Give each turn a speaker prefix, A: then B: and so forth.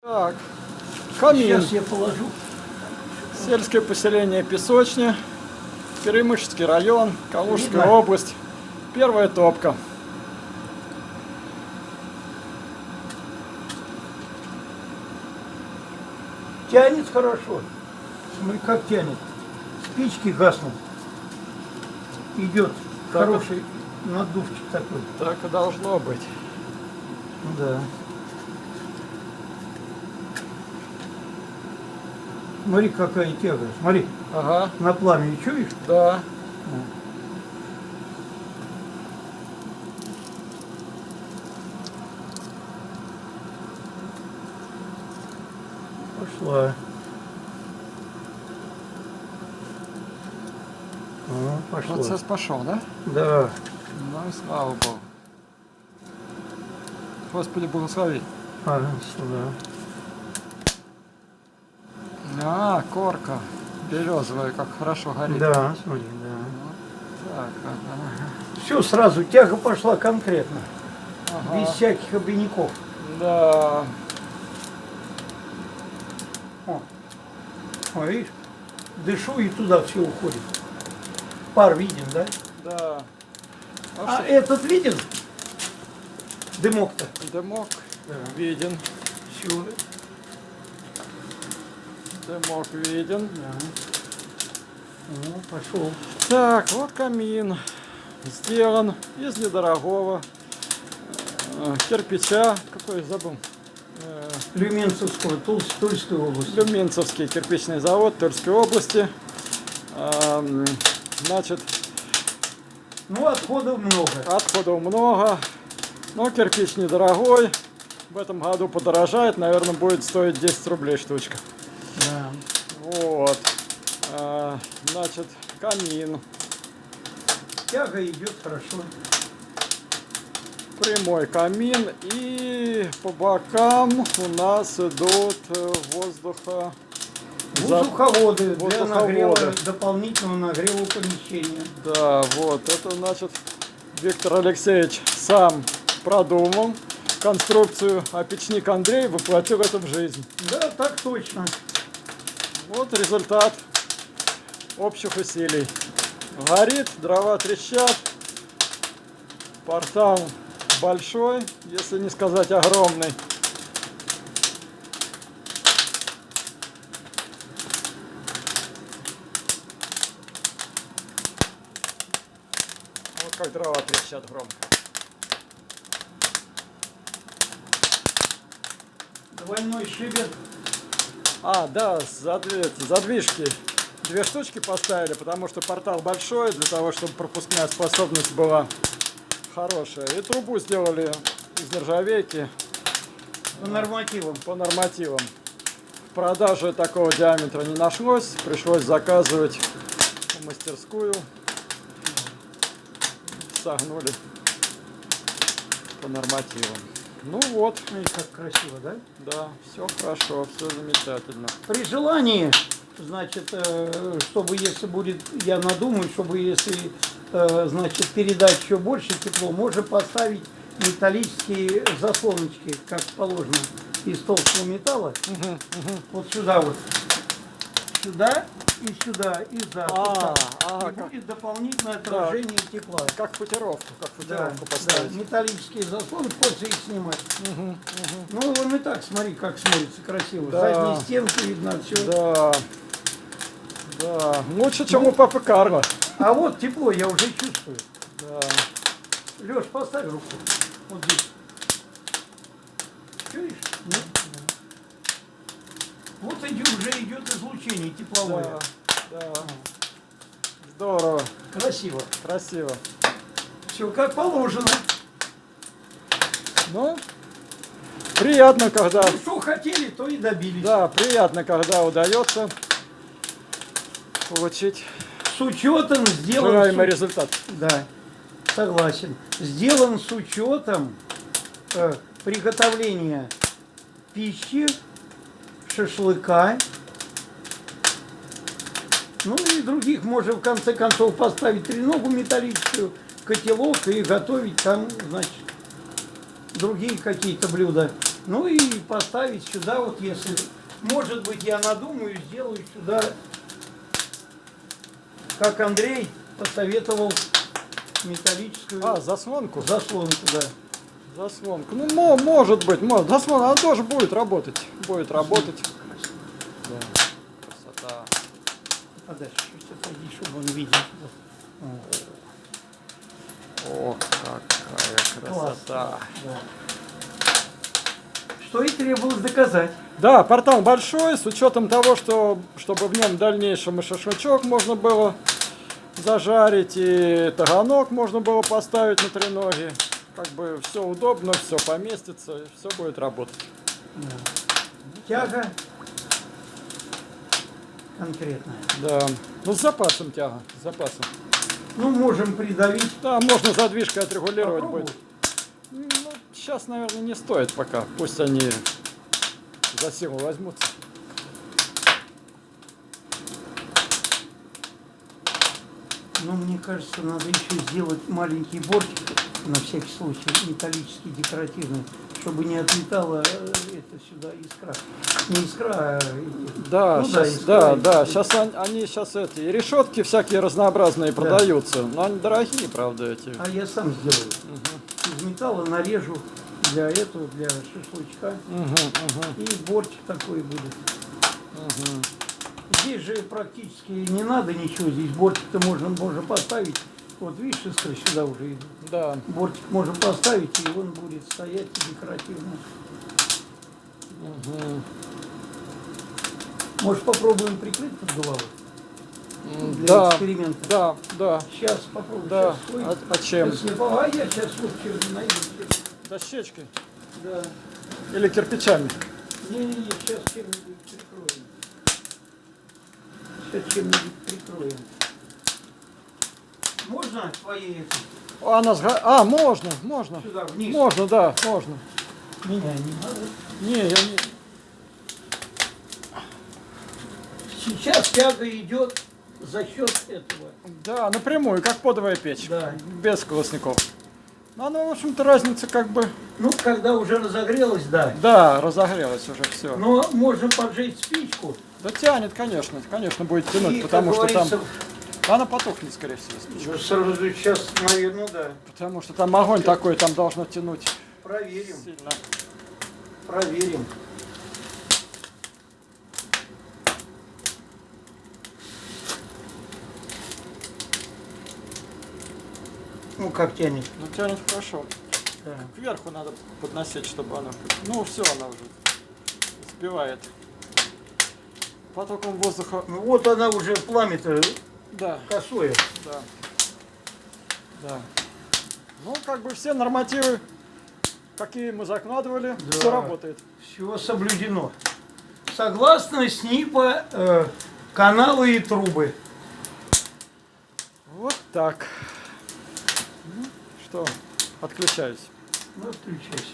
A: Так, камин.
B: Сейчас я положу.
A: Сельское поселение Песочня, Перемышльский район, Калужская область. Первая топка.
B: Тянет хорошо. Смотри, как тянет. Спички гаснут. Идет
A: Так.
B: хороший надувчик такой.
A: Так и должно быть.
B: Да. Смотри, какая тяга. Смотри,
A: Ага,
B: на пламени чуешь?
A: да.
B: Пошла. Пошла.
A: Процесс пошел, да?
B: Да.
A: Ну и слава Богу. Господи, благослови.
B: Сюда.
A: А, корка березовая, как хорошо горит.
B: Да, смотри, да.
A: Так, ага.
B: Все сразу, тяга пошла конкретно.
A: Ага.
B: Без всяких обиняков.
A: Да.
B: О, видишь, дышу и туда все уходит. Пар виден, да?
A: Да.
B: А этот виден? Дымок-то.
A: Дымок
B: Да.
A: виден.
B: Все.
A: Дымок виден.
B: Да. Пошел.
A: Так, вот камин. Сделан из недорогого кирпича. Какой забыл?
B: Люменцевского, Тульской области.
A: Люменцевский кирпичный завод Тульской области. Значит,
B: Ну, отходов много.
A: отходов много, но кирпич недорогой. В этом году подорожает, наверное, будет стоить 10 рублей штучка.
B: Да.
A: Вот. Значит, камин.
B: Тяга идет хорошо.
A: Прямой камин. И по бокам у нас идут воздуха.
B: Воздуховоды для
A: воздуховоды.
B: нагрева, дополнительного нагрева помещения.
A: Да, вот. Это значит, Виктор Алексеевич сам продумал конструкцию, а печник Андрей воплотил это в жизнь.
B: Да, так точно.
A: Вот результат общих усилий. Горит, дрова трещат. Портал большой, если не сказать огромный. Вот как дрова трещат громко.
B: Двойной щебет.
A: Да, задвижки. 2 штучки поставили, потому что портал большой, для того, чтобы пропускная способность была хорошая. И трубу сделали из нержавейки
B: По нормативам.
A: по нормативам. В продаже такого диаметра не нашлось, пришлось заказывать в мастерскую. Согнули по нормативам. Ну вот,
B: Смотри, как красиво, да?
A: да, все хорошо, все замечательно.
B: При желании, значит, чтобы если будет, я надумаю, чтобы если, значит, передать еще больше тепло, можно поставить металлические заслоночки, как положено, из толстого металла. Вот сюда вот. Сюда и сюда, и за. Вот так. И будет дополнительное отражение тепла.
A: Как футировку
B: Да,
A: поставить.
B: да, металлические заслоны, после их снимать. Ну, он и так, смотри, как смотрится красиво.
A: Да.
B: Задние стенки видно, все.
A: Да, да, лучше, чем у папы Карла.
B: А вот тепло я уже чувствую.
A: Да.
B: Леш, поставь руку. Вот здесь. Чуешь? Нет? Вот уже идет излучение тепловое.
A: Да, да. Здорово,
B: Красиво.
A: красиво.
B: Все как положено.
A: Ну, приятно, когда...
B: Ну, что хотели, то и добились.
A: Да, приятно, когда удается получить
B: С учетом сделан...
A: желаемый результат.
B: Да, согласен. Сделан с учетом приготовления пищи, шашлыка, ну и других. Можно в конце концов поставить треногу металлическую, котелок и готовить там, значит, другие какие-то блюда. Ну и поставить сюда, вот если, может быть, я надумаю, сделаю сюда, как Андрей посоветовал, металлическую
A: Заслонку?
B: заслонку, да.
A: Заслонку. Ну, может быть, может. Заслонка, она тоже будет работать. Будет работать. Да. Красота.
B: Подальше чуть отойди, чтобы он видел.
A: О, какая красота.
B: Да. Что и требовалось доказать.
A: Да, портал большой, с учетом того, что чтобы в нем в дальнейшем и шашлычок можно было зажарить, и таганок можно было поставить на треноги. Как бы все удобно, все поместится, все будет работать.
B: Да. Тяга конкретная.
A: Да. Ну, с запасом тяга, с запасом.
B: Ну, можем придавить.
A: Да, можно задвижкой отрегулировать
B: Попробовать.
A: будет. Ну, сейчас, наверное, не стоит пока. Пусть они за силу возьмутся.
B: Но мне кажется, надо еще сделать маленький бортик, на всякий случай, металлический, декоративный, чтобы не отлетала это сюда искра. Не искра, а эти.
A: Да,
B: Ну
A: сейчас,
B: искра,
A: да,
B: и-
A: сейчас они сейчас эти и решетки всякие разнообразные продаются, но они дорогие, правда, эти.
B: А я сам сделаю. Из металла нарежу для этого, для шашлычка. И бортик такой будет. Здесь же практически не надо ничего, здесь бортик-то можно поставить. Вот видишь, искры сюда уже идут.
A: Да.
B: Бортик можно поставить, и он будет стоять декоративно. Может, попробуем прикрыть под головой? Для
A: Да,
B: эксперимента.
A: да.
B: Сейчас попробуем.
A: Да.
B: Сейчас, ой,
A: А чем?
B: сейчас я сейчас вот чем найду.
A: Дощечкой
B: Да.
A: или кирпичами?
B: Не-не-не, сейчас чем-нибудь прикроем. Сейчас чем-нибудь прикроем. Можно твои эти
A: Можно.
B: сюда вниз?
A: Можно, да, можно.
B: Меня не надо.
A: Не, я не.
B: Сейчас тяга идет за счет этого.
A: Да, напрямую, как подовая печь.
B: Да.
A: Без колосников. Ну, оно, в общем-то, разница как бы.
B: Ну, когда уже разогрелось, да.
A: Да, разогрелось уже все.
B: Но можно поджечь спичку.
A: Да тянет, конечно, будет тянуть,
B: И,
A: потому
B: как
A: что там.
B: говорится,
A: Она потухнет, скорее всего, спичка.
B: ну, сразу сейчас, наверное, ну да.
A: Потому что там огонь такой, там должно тянуть
B: Проверим.
A: сильно.
B: Проверим. Ну, как тянет.
A: Ну, тянет хорошо.
B: Да.
A: Кверху надо подносить, чтобы она... Ну, все, она уже сбивает. Потоком воздуха...
B: Ну, вот она уже, пламя-то
A: Да,
B: косое.
A: да. Да. Ну, как бы все нормативы, какие мы закладывали,
B: Да.
A: все работает.
B: Все соблюдено. Согласно СНИПа, каналы и трубы.
A: Вот так. Ну, что, отключаюсь.
B: Ну, включайся.